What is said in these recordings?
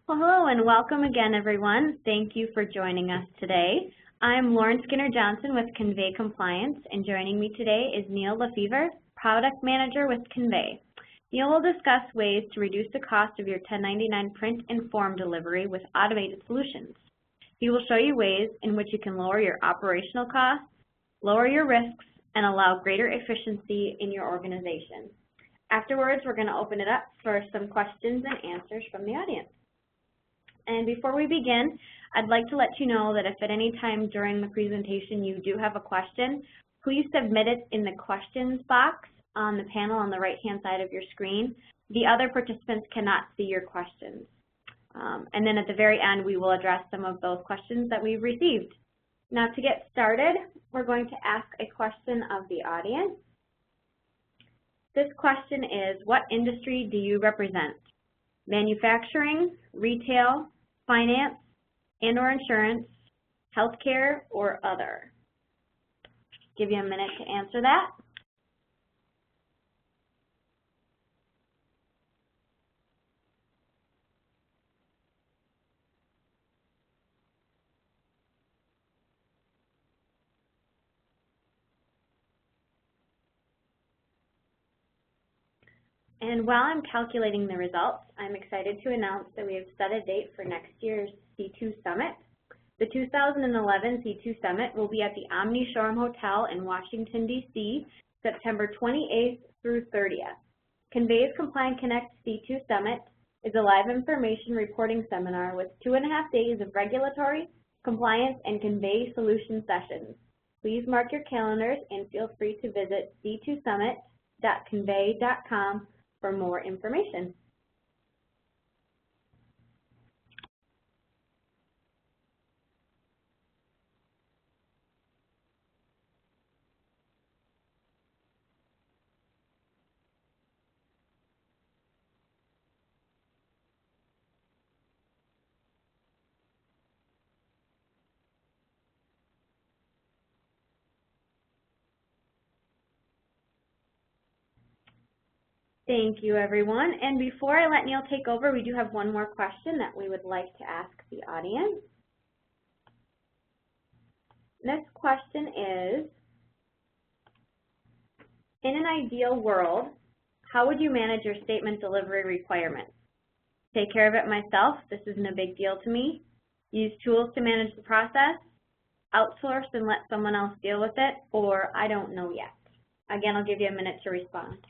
Well, hello and welcome again, everyone. Thank you for joining us today. I'm Lauren Skinner-Johnson with Convey Compliance, and joining me today is Neil Lefevre, Product Manager with Convey. Neil will discuss ways to reduce the cost of your 1099 print and form delivery with automated solutions. He will show you ways in which you can lower your operational costs, lower your risks, and allow greater efficiency in your organization. Afterwards, we're going to open it up for some questions and answers from the audience. And before we begin, I'd like to let you know that if at any time during the presentation you do have a question, please submit it in the questions box on the panel on the right-hand side of your screen. The other participants cannot see your questions. And then at the very end, we will address some of those questions that we've received. Now, to get started, we're going to ask a question of the audience. This question is, what industry do you represent? Manufacturing, retail, finance, and/or insurance, healthcare, or other? Give you a minute to answer that. And while I'm calculating the results, I'm excited to announce that we have set a date for next year's C2 Summit. The 2011 C2 Summit will be at the Omni Shoreham Hotel in Washington, D.C., September 28th through 30th. Convey's Compliant Connect C2 Summit is a live information reporting seminar with 2.5 days of regulatory, compliance, and Convey solution sessions. Please mark your calendars and feel free to visit c2summit.convey.com for more information. Thank you, everyone. And before I let Neil take over, we do have one more question that we would like to ask the audience. This question is, in an ideal world, how would you manage your statement delivery requirements? Take care of it myself, this isn't a big deal to me. Use tools to manage the process, outsource and let someone else deal with it, or I don't know yet. Again, I'll give you a minute to respond.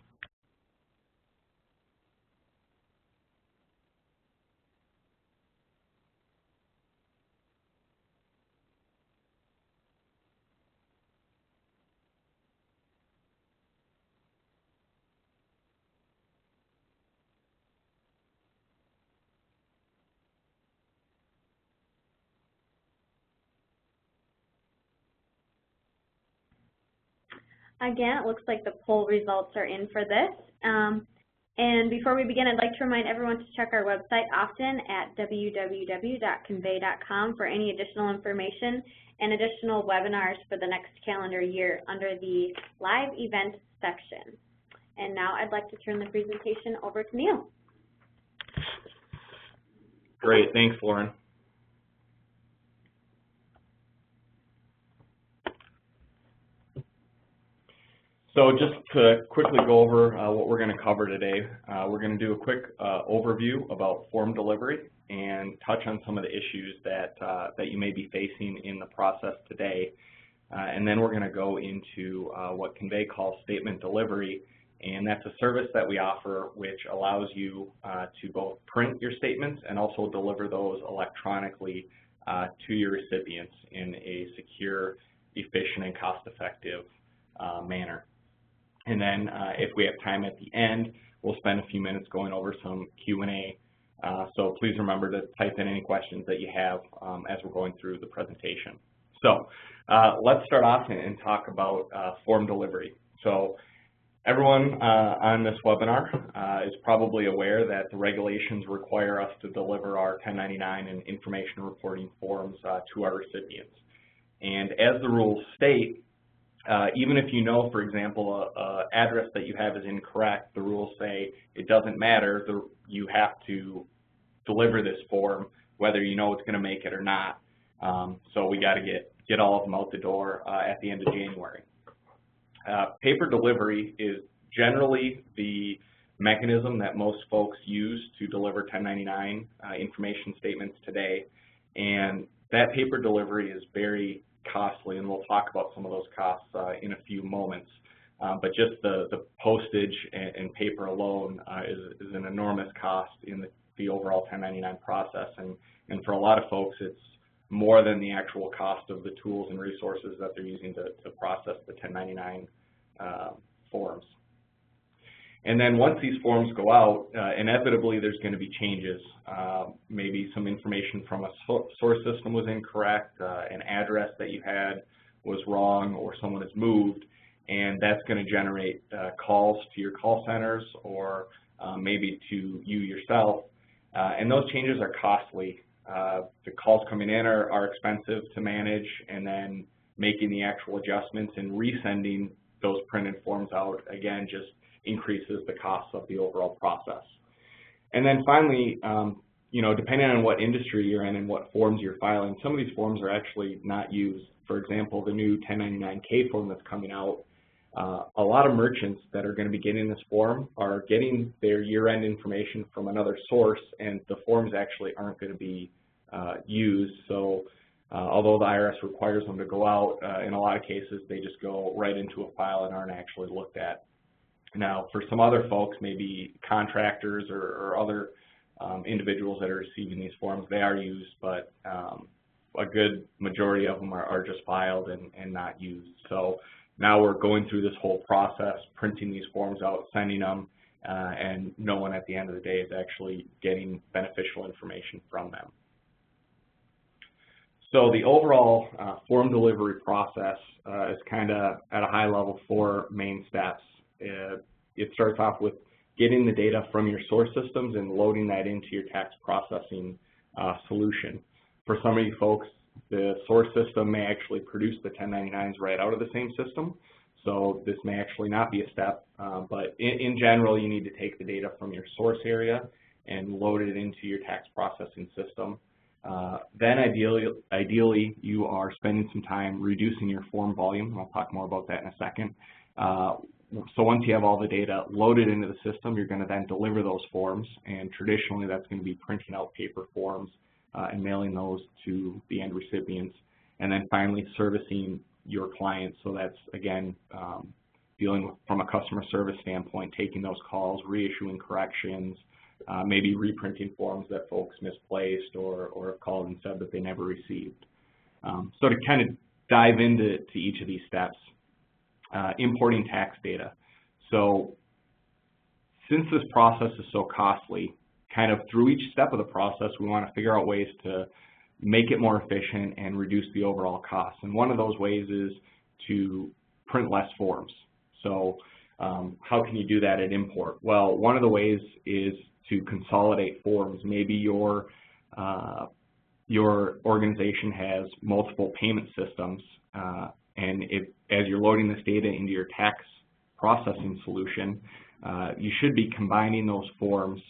Again, it looks like the poll results are in for this. And before we begin, I'd like to remind everyone to check our website often at www.convey.com for any additional information and additional webinars for the next calendar year under the live event section. And now I'd like to turn the presentation over to Neil. Great, thanks, Lauren. So just to quickly go over what we're going to cover today, we're going to do a quick overview about form delivery and touch on some of the issues that you may be facing in the process today. And then we're going to go into what Convey calls statement delivery, and that's a service that we offer which allows you to both print your statements and also deliver those electronically to your recipients in a secure, efficient, and cost-effective manner. And then if we have time at the end, we'll spend a few minutes going over some Q&A. So please remember to type in any questions that you have as we're going through the presentation. So let's start off and talk about form delivery. So everyone on this webinar is probably aware that the regulations require us to deliver our 1099 and information reporting forms to our recipients. And as the rules state, even if you know, for example, an address that you have is incorrect, the rules say it doesn't matter, you have to deliver this form, whether you know it's going to make it or not. So we got to get all of them out the door at the end of January. Paper delivery is generally the mechanism that most folks use to deliver 1099 information statements today, and that paper delivery is very costly, and we'll talk about some of those costs in a few moments. But just the postage and paper alone is an enormous cost in the overall 1099 process, and for a lot of folks it's more than the actual cost of the tools and resources that they're using to process the 1099 forms. And then once these forms go out, inevitably there's going to be changes. Maybe some information from a source system was incorrect, an address that you had was wrong, or someone has moved, and that's going to generate calls to your call centers or maybe to you yourself. And those changes are costly. The calls coming in are expensive to manage, and then making the actual adjustments and resending those printed forms out, again, just increases the cost of the overall process. And then finally, you know, depending on what industry you're in and what forms you're filing, some of these forms are actually not used. For example, the new 1099K form that's coming out, a lot of merchants that are going to be getting this form are getting their year-end information from another source, and the forms actually aren't going to be used. So although the IRS requires them to go out, in a lot of cases they just go right into a file and aren't actually looked at. Now, for some other folks, maybe contractors or other individuals that are receiving these forms, they are used, but a good majority of them are just filed and not used. So now we're going through this whole process, printing these forms out, sending them, and no one at the end of the day is actually getting beneficial information from them. So the overall form delivery process is kind of at a high level 4 main steps. It starts off with getting the data from your source systems and loading that into your tax processing solution. For some of you folks, the source system may actually produce the 1099s right out of the same system, so this may actually not be a step, but in general you need to take the data from your source area and load it into your tax processing system. Then ideally you are spending some time reducing your form volume, and I'll talk more about that in a second. So once you have all the data loaded into the system, you're going to then deliver those forms, and traditionally that's going to be printing out paper forms and mailing those to the end recipients, and then finally servicing your clients. So that's, again, dealing with, from a customer service standpoint, taking those calls, reissuing corrections, maybe reprinting forms that folks misplaced or have called and said that they never received. So to kind of dive into each of these steps, importing tax data. So since this process is so costly, kind of through each step of the process, we want to figure out ways to make it more efficient and reduce the overall costs. And one of those ways is to print less forms. So how can you do that at import? Well, one of the ways is to consolidate forms. Maybe your organization has multiple payment systems, and as you're loading this data into your tax processing solution, you should be combining those forms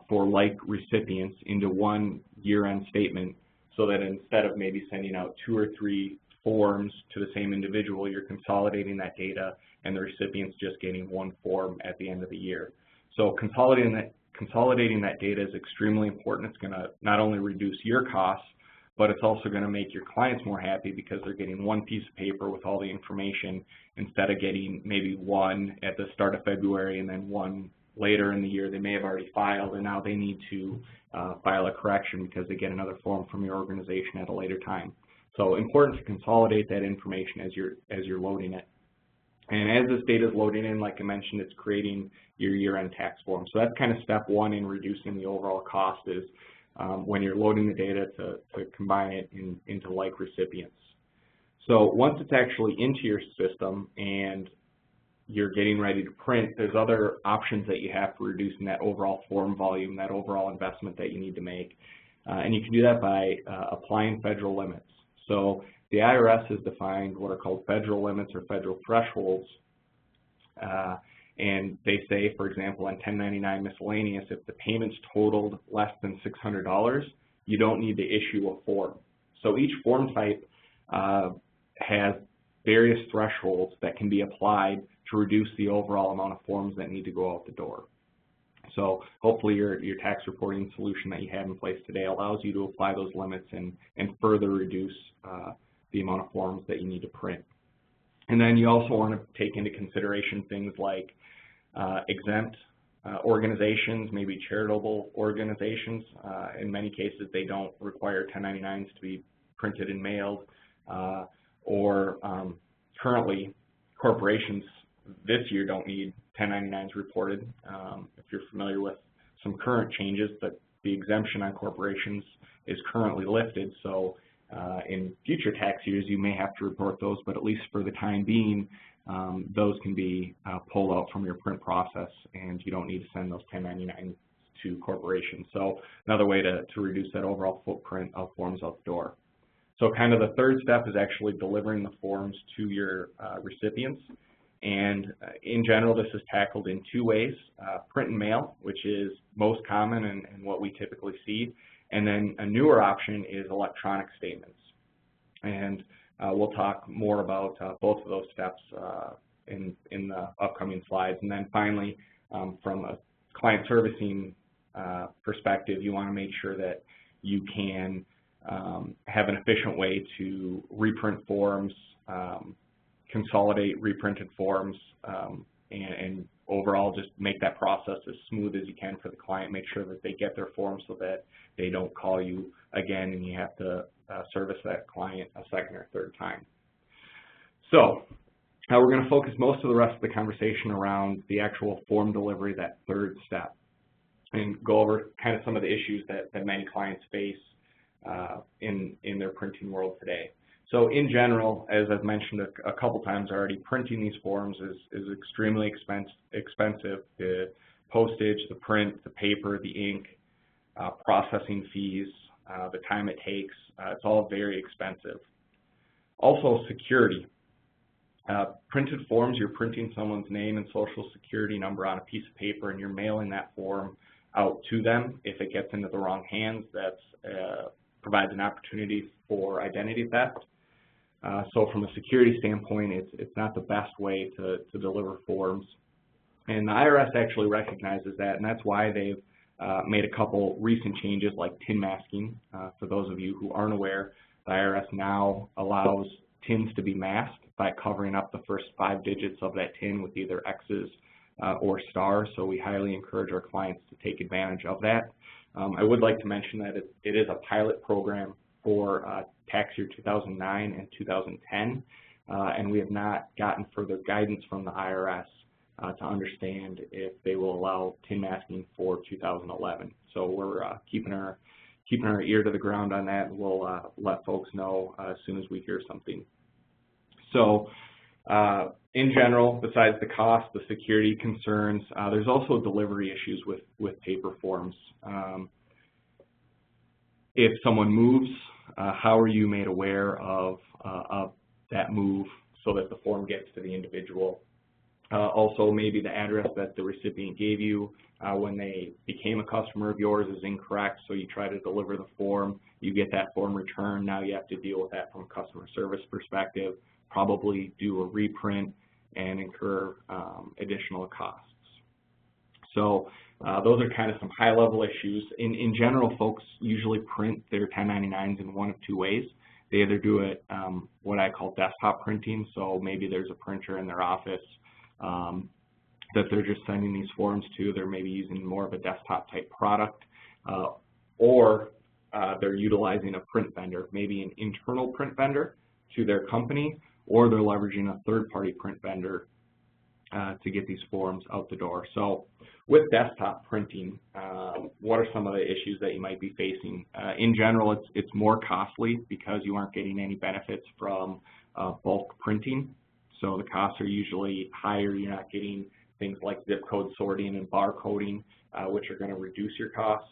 for like recipients into one year-end statement, so that instead of maybe sending out 2 or 3 forms to the same individual, you're consolidating that data and the recipient's just getting one form at the end of the year. So consolidating that data is extremely important. It's going to not only reduce your costs, but it's also going to make your clients more happy because they're getting one piece of paper with all the information instead of getting maybe one at the start of February and then one later in the year they may have already filed, and now they need to file a correction because they get another form from your organization at a later time. So important to consolidate that information as you're loading it. And as this data is loading in, like I mentioned, it's creating your year-end tax form. So that's kind of step 1 in reducing the overall cost, is when you're loading the data to combine it into like recipients. So once it's actually into your system and you're getting ready to print, there's other options that you have for reducing that overall form volume, that overall investment that you need to make. And you can do that by applying federal limits. So the IRS has defined what are called federal limits or federal thresholds. and they say, for example, on 1099 miscellaneous, if the payment's totaled less than $600, you don't need to issue a form. So each form type has various thresholds that can be applied to reduce the overall amount of forms that need to go out the door. So hopefully your tax reporting solution that you have in place today allows you to apply those limits and further reduce the amount of forms that you need to print. And then you also want to take into consideration things like exempt organizations, maybe charitable organizations. In many cases, they don't require 1099s to be printed and mailed, or currently corporations this year don't need 1099s reported. If you're familiar with some current changes, that the exemption on corporations is currently lifted, so in future tax years you may have to report those, but at least for the time being, those can be pulled out from your print process, and you don't need to send those 1099s to corporations. So another way to reduce that overall footprint of forms out the door. So kind of the third step is actually delivering the forms to your recipients. And in general, this is tackled in two ways: print and mail, which is most common and what we typically see, and then a newer option is electronic statements. And we'll talk more about both of those steps in the upcoming slides. And then finally, from a client servicing perspective, you want to make sure that you can have an efficient way to reprint forms, consolidate reprinted forms, and overall just make that process as smooth as you can for the client. Make sure that they get their forms so that they don't call you again and you have to service that client a second or third time. So we're going to focus most of the rest of the conversation around the actual form delivery, that third step, and go over kind of some of the issues that many clients face in their printing world today. So in general, as I've mentioned a couple times already, printing these forms is extremely expensive. The postage, the print, the paper, the ink, processing fees, the time it takes, it's all very expensive. Also security. Printed forms, you're printing someone's name and social security number on a piece of paper and you're mailing that form out to them. If it gets into the wrong hands, that provides an opportunity for identity theft. So from a security standpoint, it's not the best way to deliver forms. And the IRS actually recognizes that, and that's why they've made a couple recent changes like tin masking. For those of you who aren't aware, the IRS now allows tins to be masked by covering up the first 5 digits of that tin with either X's or stars, so we highly encourage our clients to take advantage of that. I would like to mention that it is a pilot program for tax year 2009 and 2010, and we have not gotten further guidance from the IRS to understand if they will allow tin masking for 2011. So we're keeping our ear to the ground on that, and we'll let folks know as soon as we hear something. So in general, besides the cost, the security concerns, there's also delivery issues with paper forms. If someone moves, how are you made aware of that move so that the form gets to the individual? Also, maybe the address that the recipient gave you when they became a customer of yours is incorrect, so you try to deliver the form, you get that form returned, now you have to deal with that from a customer service perspective, probably do a reprint and incur additional costs. So those are kind of some high-level issues. In general, folks usually print their 1099s in one of two ways. They either do it what I call desktop printing, so maybe there's a printer in their office that they're just sending these forms to. They're maybe using more of a desktop type product, or they're utilizing a print vendor, maybe an internal print vendor to their company, or they're leveraging a third-party print vendor to get these forms out the door. So with desktop printing, what are some of the issues that you might be facing? In general, it's more costly because you aren't getting any benefits from bulk printing. So the costs are usually higher. You're not getting things like zip code sorting and barcoding, which are going to reduce your costs.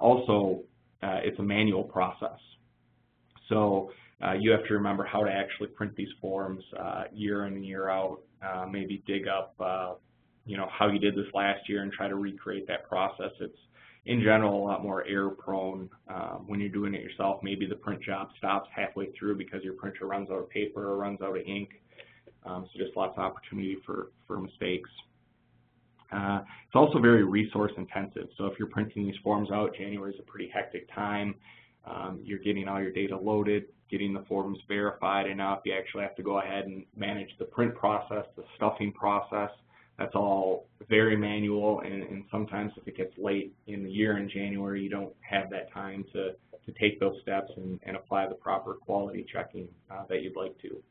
Also, it's a manual process. So you have to remember how to actually print these forms year in and year out, maybe dig up how you did this last year and try to recreate that process. It's in general a lot more error prone when you're doing it yourself. Maybe the print job stops halfway through because your printer runs out of paper or runs out of ink. So just lots of opportunity for mistakes. It's also very resource intensive. So if you're printing these forms out, January is a pretty hectic time. You're getting all your data loaded, getting the forms verified, and now if you actually have to go ahead and manage the print process, the stuffing process, that's all very manual, and sometimes if it gets late in the year in January, you don't have that time to take those steps and apply the proper quality checking that you'd like to.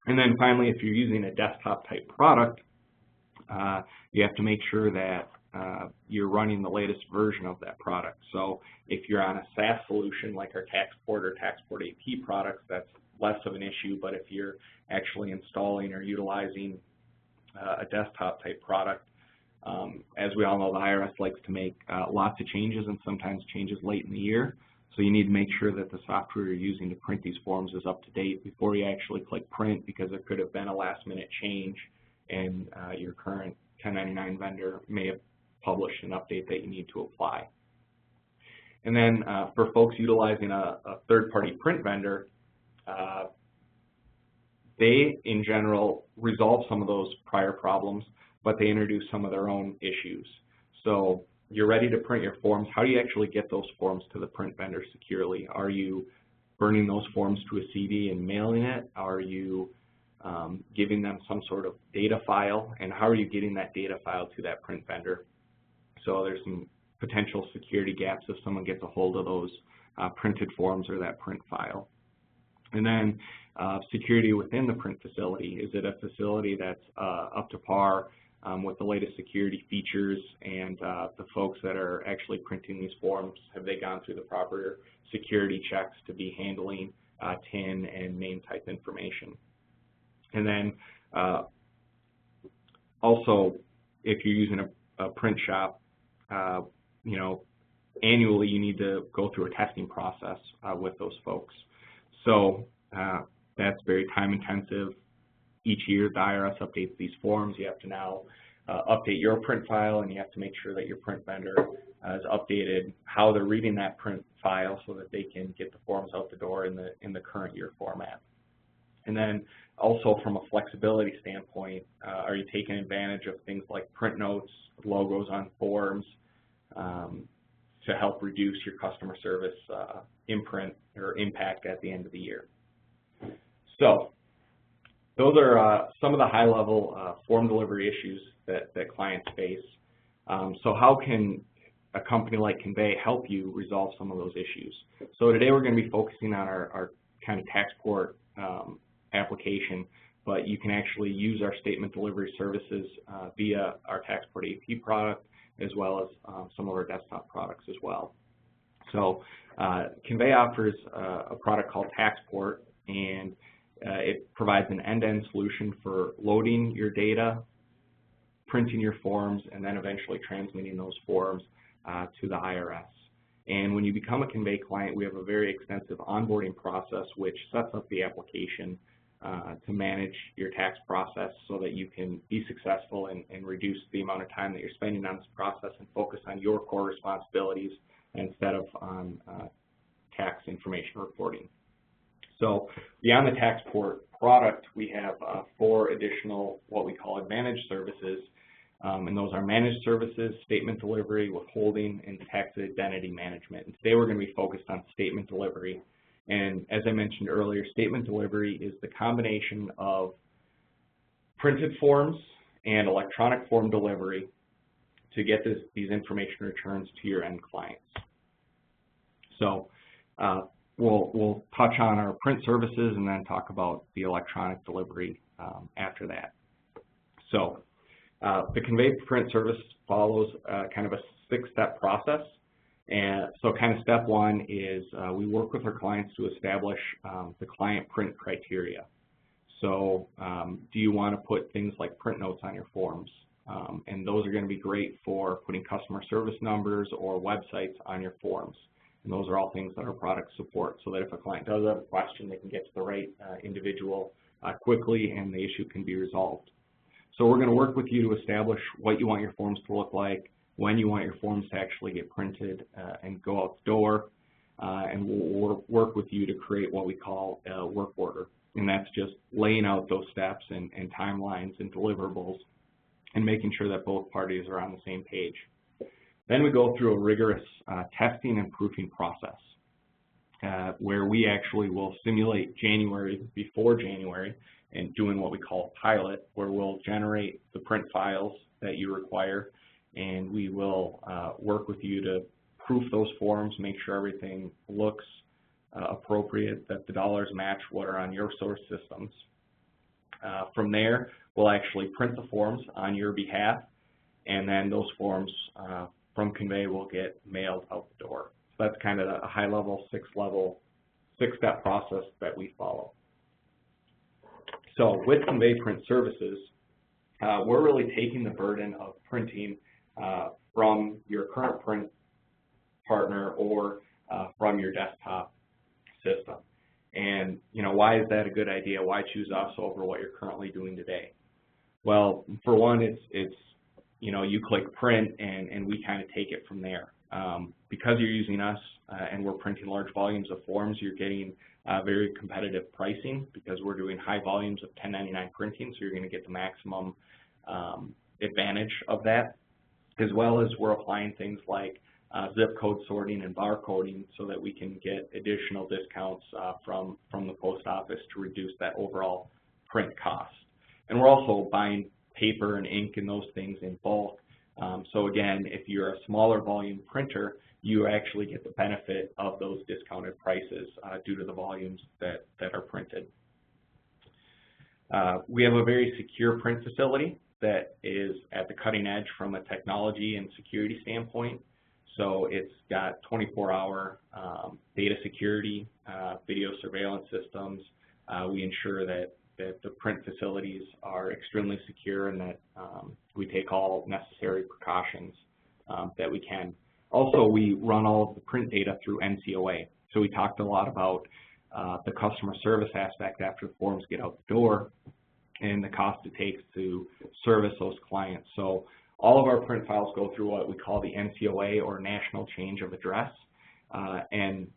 And then finally, if you're using a desktop type product, you have to make sure that you're running the latest version of that product. So if you're on a SaaS solution like our Taxport or Taxport AP products, that's less of an issue, but if you're actually installing or utilizing a desktop type product, as we all know, the IRS likes to make lots of changes and sometimes changes late in the year. So you need to make sure that the software you're using to print these forms is up to date before you actually click print, because there could have been a last minute change and your current 1099 vendor may have published an update that you need to apply. And then for folks utilizing a third-party print vendor, they, in general, resolve some of those prior problems, but they introduce some of their own issues. So you're ready to print your forms. How do you actually get those forms to the print vendor securely? Are you burning those forms to a CD and mailing it? Are you giving them some sort of data file? And how are you getting that data file to that print vendor? So there's some potential security gaps if someone gets a hold of those printed forms or that print file. And then security within the print facility. Is it a facility that's up to par with the latest security features, and the folks that are actually printing these forms, have they gone through the proper security checks to be handling TIN and name type information? And then also, if you're using a print shop, annually you need to go through a testing process with those folks. So that's very time intensive. Each year the IRS updates these forms. You have to now update your print file, and you have to make sure that your print vendor has updated how they're reading that print file so that they can get the forms out the door in the current year format. And then also from a flexibility standpoint, are you taking advantage of things like print notes, logos on forms to help reduce your customer service imprint or impact at the end of the year? So those are some of the high-level form delivery issues that clients face. So how can a company like Convey help you resolve some of those issues? So today we're going to be focusing on our kind of Taxport application, but you can actually use our statement delivery services via our Taxport AP product, as well as some of our desktop products as well. So Convey offers a product called Taxport, and it provides an end-to-end solution for loading your data, printing your forms, and then eventually transmitting those forms to the IRS. And when you become a Convey client, we have a very extensive onboarding process which sets up the application to manage your tax process so that you can be successful and reduce the amount of time that you're spending on this process and focus on your core responsibilities instead of on tax information reporting. So beyond the Taxport product, we have 4 additional what we call advantage services, and those are managed services, statement delivery, withholding, and tax identity management. And today we're going to be focused on statement delivery. And as I mentioned earlier, statement delivery is the combination of printed forms and electronic form delivery to get these information returns to your end clients. So we'll touch on our print services and then talk about the electronic delivery after that. So the Convey print service follows kind of a 6-step process. And so kind of step 1 is we work with our clients to establish the client print criteria. So do you want to put things like print notes on your forms? And those are going to be great for putting customer service numbers or websites on your forms. And those are all things that our products support, so that if a client does have a question, they can get to the right individual quickly and the issue can be resolved. So we're going to work with you to establish what you want your forms to look like, when you want your forms to actually get printed and go out the door, and we'll work with you to create what we call a work order. And that's just laying out those steps and timelines and deliverables and making sure that both parties are on the same page. Then we go through a rigorous testing and proofing process where we actually will simulate January before January and doing what we call a pilot, where we'll generate the print files that you require, and we will work with you to proof those forms, make sure everything looks appropriate, that the dollars match what are on your source systems. From there, we'll actually print the forms on your behalf, and then those forms from Convey will get mailed out the door. So that's kind of a high-level, six-step process that we follow. So with Convey Print Services, we're really taking the burden of printing from your current print partner or from your desktop system. And why is that a good idea? Why choose us over what you're currently doing today? Well, for one, it's you click print and we kind of take it from there. Because you're using us and we're printing large volumes of forms, you're getting very competitive pricing because we're doing high volumes of 1099 printing, so you're going to get the maximum advantage of that, as well as we're applying things like zip code sorting and barcoding so that we can get additional discounts from the post office to reduce that overall print cost. And we're also buying paper and ink and those things in bulk. So again, if you're a smaller volume printer, you actually get the benefit of those discounted prices due to the volumes that are printed. We have a very secure print facility that is at the cutting edge from a technology and security standpoint. So it's got 24-hour data security, video surveillance systems. We ensure that the print facilities are extremely secure and that we take all necessary precautions that we can. Also, we run all of the print data through NCOA. So we talked a lot about the customer service aspect after the forms get out the door and the cost it takes to service those clients. So all of our print files go through what we call the NCOA, or National Change of Address. And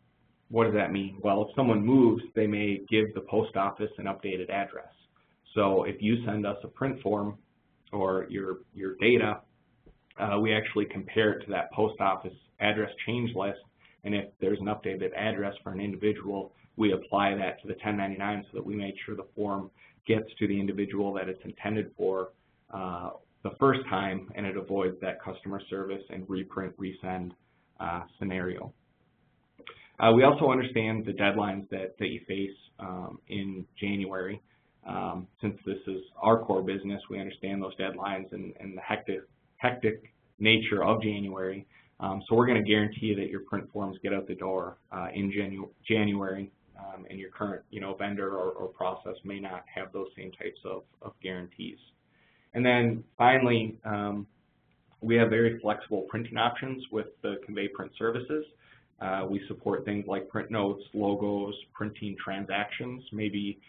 what does that mean? Well, if someone moves, they may give the post office an updated address. So if you send us a print form or your data, we actually compare it to that post office address change list, and if there's an updated address for an individual, we apply that to the 1099 so that we make sure the form gets to the individual that it's intended for the first time, and it avoids that customer service and reprint, resend scenario. We also understand the deadlines that you face in January. Since this is our core business, we understand those deadlines and the hectic nature of January. So we're going to guarantee that your print forms get out the door in January, and your current vendor or process may not have those same types of guarantees. And then finally, we have very flexible printing options with the Convey Print Services. We support things like print notes, logos, printing transactions. Maybe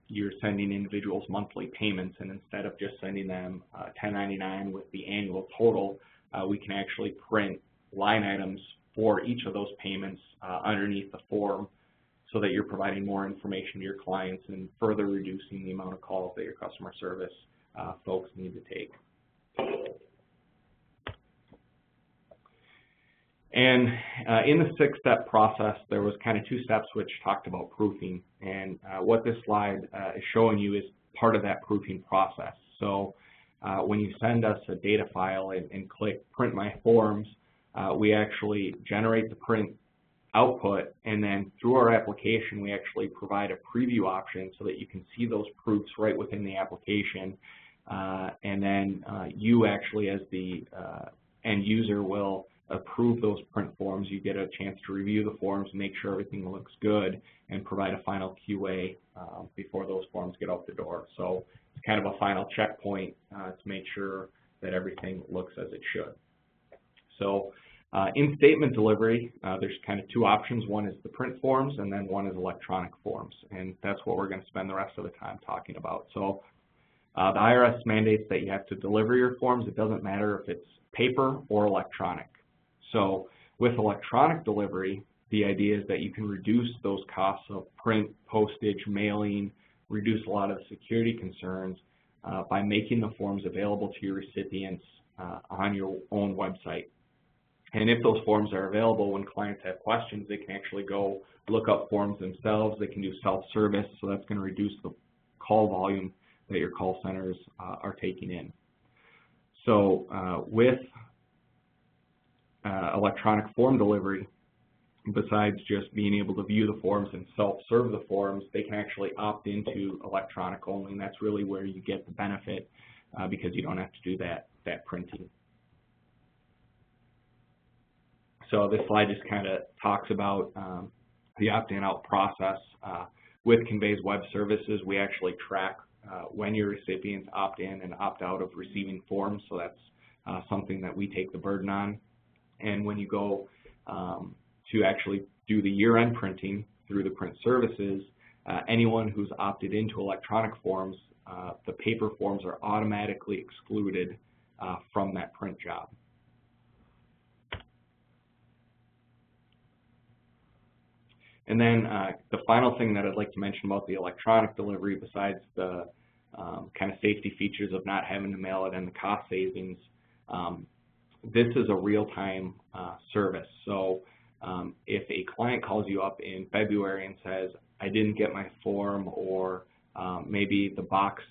you're sending individuals monthly payments, and instead of just sending them 1099 with the annual total, we can actually print line items for each of those payments underneath the form so that you're providing more information to your clients and further reducing the amount of calls that your customer service folks need to take. And in the six-step process, there was kind of two steps which talked about proofing. And what this slide is showing you is part of that proofing process. So when you send us a data file and click Print My Forms, we actually generate the print output, and then through our application, we actually provide a preview option so that you can see those proofs right within the application. And then you actually, as the end user, will approve those print forms. You get a chance to review the forms, make sure everything looks good, and provide a final QA before those forms get out the door. So it's kind of a final checkpoint to make sure that everything looks as it should. So in statement delivery, there's kind of two options. One is the print forms, and then one is electronic forms, and that's what we're going to spend the rest of the time talking about. So The IRS mandates that you have to deliver your forms. It doesn't matter if it's paper or electronic. So with electronic delivery, the idea is that you can reduce those costs of print, postage, mailing, reduce a lot of the security concerns by making the forms available to your recipients on your own website. And if those forms are available, when clients have questions, they can actually go look up forms themselves. They can do self-service, so that's going to reduce the call volume that your call centers are taking in. So with electronic form delivery, besides just being able to view the forms and self-serve the forms, they can actually opt into electronic only, and that's really where you get the benefit because you don't have to do that printing. So this slide just kind of talks about the opt-in-out process. With Convey's web services, we actually track when your recipients opt in and opt out of receiving forms, so that's something that we take the burden on. And when you go to actually do the year-end printing through the print services, anyone who's opted into electronic forms, the paper forms are automatically excluded from that print job. And then the final thing that I'd like to mention about the electronic delivery, besides the kind of safety features of not having to mail it and the cost savings, this is a real-time service. So if a client calls you up in February and says, I didn't get my form, or maybe the box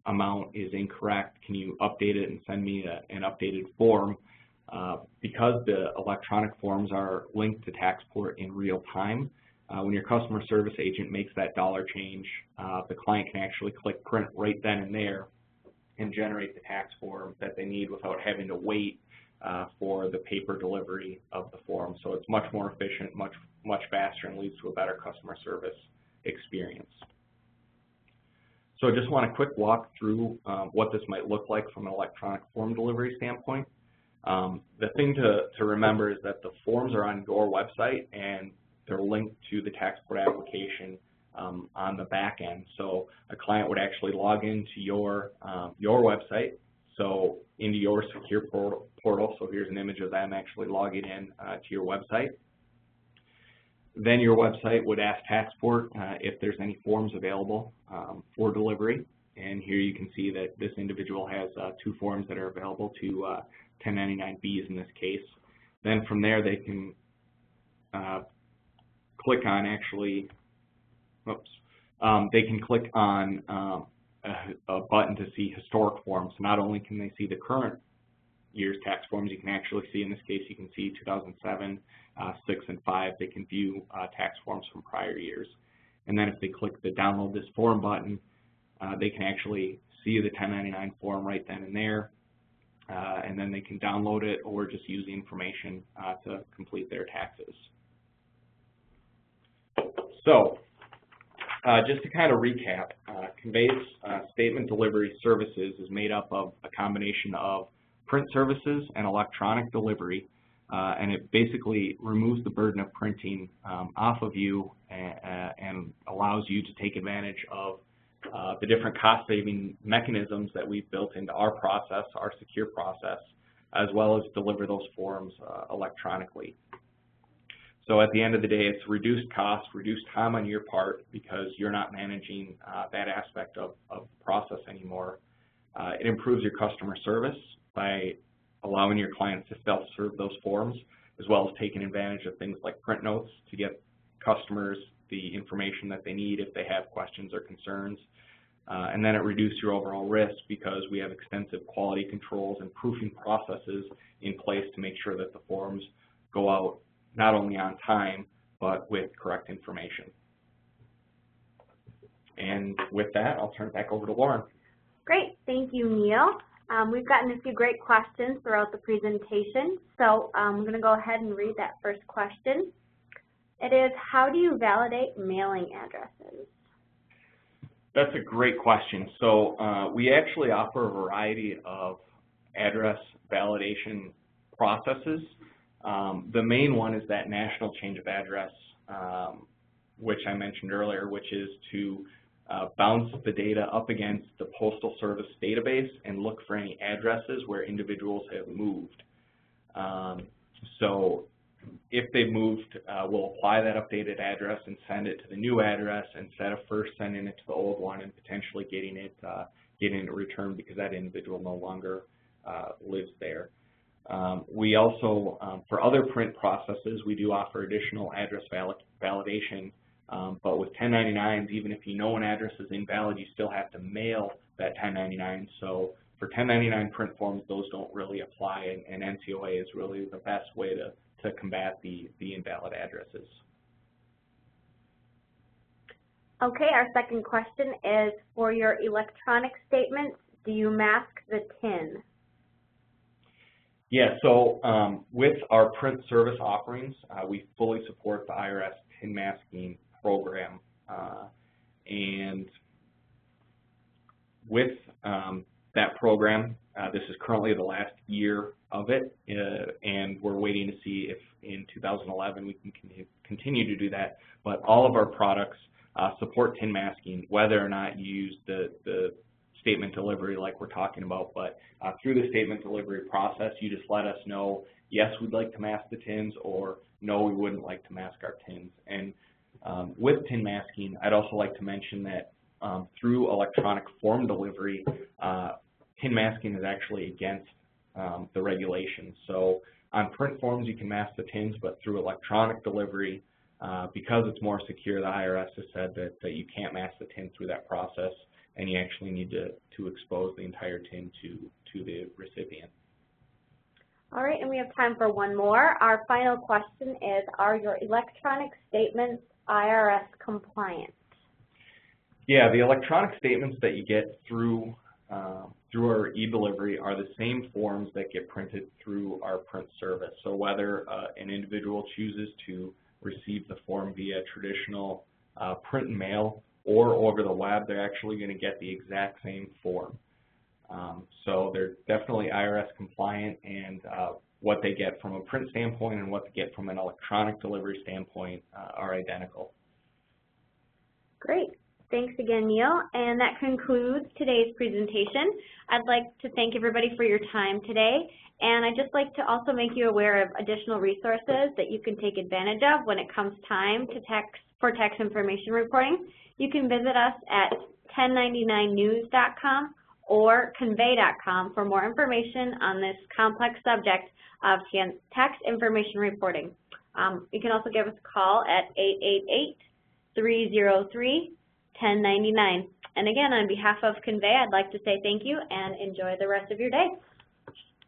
amount is incorrect, can you update it and send me an updated form? Because the electronic forms are linked to Taxport in real time, when your customer service agent makes that dollar change, the client can actually click print right then and there and generate the tax form that they need without having to wait for the paper delivery of the form. So it's much more efficient, much faster, and leads to a better customer service experience. So I just want a quick walk through what this might look like from an electronic form delivery standpoint. The thing to remember is that the forms are on your website and they're linked to the Taxport application on the back end. So a client would actually log into your website, so into your secure portal. So here's an image of them actually logging in to your website. Then your website would ask Taxport if there's any forms available for delivery. And here you can see that this individual has 2 forms that are available to 1099Bs in this case. Then from there they can click on they can click on a button to see historic forms. So not only can they see the current year's tax forms, you can actually see, in this case, you can see 2007, 6, and 5. They can view tax forms from prior years. And then if they click the download this form button, they can actually see the 1099 form right then and there. And then they can download it or just use the information to complete their taxes. So, just to kind of recap, Convey's statement delivery services is made up of a combination of print services and electronic delivery, and it basically removes the burden of printing off of you and allows you to take advantage of the different cost-saving mechanisms that we've built into our process, our secure process, as well as deliver those forms electronically. So at the end of the day, it's reduced cost, reduced time on your part because you're not managing that aspect of the process anymore. It improves your customer service by allowing your clients to self-serve those forms, as well as taking advantage of things like print notes to get customers the information that they need if they have questions or concerns. And then it reduces your overall risk because we have extensive quality controls and proofing processes in place to make sure that the forms go out not only on time, but with correct information. And with that, I'll turn it back over to Lauren. Great, thank you, Neil. We've gotten a few great questions throughout the presentation, so I'm going to go ahead and read that first question. It is, how do you validate mailing addresses? That's a great question. So we actually offer a variety of address validation processes. The main one is that national change of address, which I mentioned earlier, which is to bounce the data up against the Postal Service database and look for any addresses where individuals have moved. So if they've moved, we'll apply that updated address and send it to the new address instead of first sending it to the old one and potentially getting it returned because that individual no longer lives there. We also, for other print processes, we do offer additional address validation, but with 1099s, even if you know an address is invalid, you still have to mail that 1099. So for 1099 print forms, those don't really apply, and NCOA is really the best way to combat the invalid addresses. Okay, our second question is, for your electronic statements, do you mask the TIN? Yeah, so with our print service offerings, we fully support the IRS TIN masking program. And with that program, this is currently the last year of it, and we're waiting to see if in 2011 we can continue to do that. But all of our products support TIN masking, whether or not you use the statement delivery like we're talking about. But through the statement delivery process, you just let us know, yes, we'd like to mask the TINs, or no, we wouldn't like to mask our TINs. And with TIN masking, I'd also like to mention that through electronic form delivery, TIN masking is actually against the regulations. So on print forms, you can mask the TINs, but through electronic delivery, because it's more secure, the IRS has said that you can't mask the TIN through that process, and you actually need to expose the entire TIN to the recipient. All right, and we have time for one more. Our final question is, are your electronic statements IRS compliant? Yeah, the electronic statements that you get through our e-delivery are the same forms that get printed through our print service. So whether an individual chooses to receive the form via traditional print and mail or over the web, they're actually going to get the exact same form. So they're definitely IRS compliant, and what they get from a print standpoint and what they get from an electronic delivery standpoint are identical. Great. Thanks again, Neil. And that concludes today's presentation. I'd like to thank everybody for your time today. And I'd just like to also make you aware of additional resources that you can take advantage of when it comes time to for tax information reporting. You can visit us at 1099news.com or convey.com for more information on this complex subject of tax information reporting. You can also give us a call at 888-303-1099. And again, on behalf of Convey, I'd like to say thank you and enjoy the rest of your day.